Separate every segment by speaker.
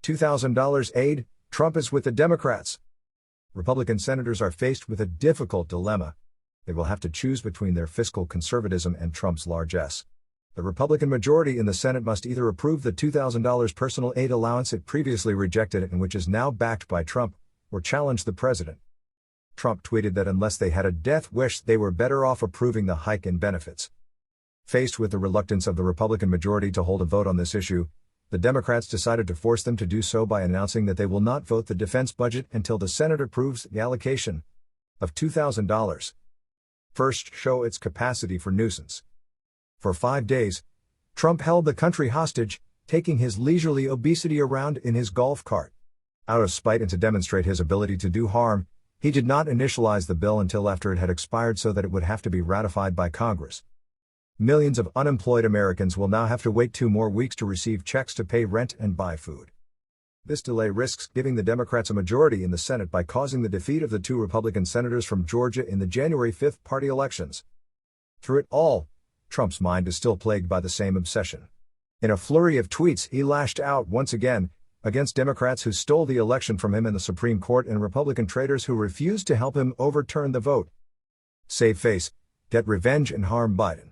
Speaker 1: $2,000 aid, Trump is with the Democrats. Republican senators are faced with a difficult dilemma. They will have to choose between their fiscal conservatism and Trump's largess. The Republican majority in the Senate must either approve the $2,000 personal aid allowance it previously rejected and which is now backed by Trump, or challenge the president. Trump tweeted that unless they had a death wish, they were better off approving the hike in benefits. Faced with the reluctance of the Republican majority to hold a vote on this issue, the Democrats decided to force them to do so by announcing that they will not vote the defense budget until the Senate approves the allocation of $2,000. First, show its capacity for nuisance. For 5 days, Trump held the country hostage, taking his leisurely obesity around in his golf cart. Out of spite and to demonstrate his ability to do harm, he did not initialize the bill until after it had expired so that it would have to be ratified by Congress. Millions of unemployed Americans will now have to wait 2 more weeks to receive checks to pay rent and buy food. This delay risks giving the Democrats a majority in the Senate by causing the defeat of the 2 Republican senators from Georgia in the January 5 party elections. Through it all, Trump's mind is still plagued by the same obsession. In a flurry of tweets, he lashed out once again against Democrats who stole the election from him in the Supreme Court and Republican traitors who refused to help him overturn the vote. Save face, get revenge and harm Biden.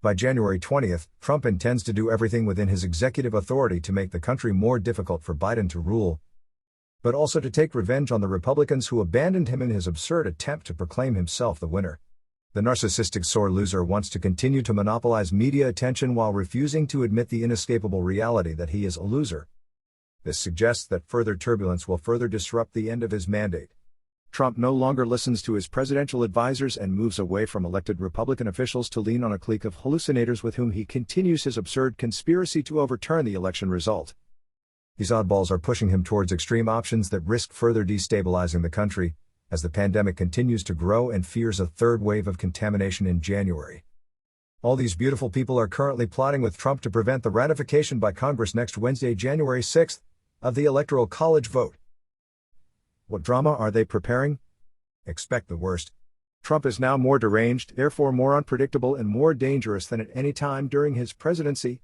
Speaker 1: By January 20, Trump intends to do everything within his executive authority to make the country more difficult for Biden to rule, but also to take revenge on the Republicans who abandoned him in his absurd attempt to proclaim himself the winner. The narcissistic sore loser wants to continue to monopolize media attention while refusing to admit the inescapable reality that he is a loser. This suggests that further turbulence will further disrupt the end of his mandate. Trump no longer listens to his presidential advisors and moves away from elected Republican officials to lean on a clique of hallucinators with whom he continues his absurd conspiracy to overturn the election result. These oddballs are pushing him towards extreme options that risk further destabilizing the country, as the pandemic continues to grow and fears a 3rd wave of contamination in January. All these beautiful people are currently plotting with Trump to prevent the ratification by Congress next Wednesday, January 6, of the Electoral College vote. What drama are they preparing? Expect the worst. Trump is now more deranged, therefore more unpredictable and more dangerous than at any time during his presidency.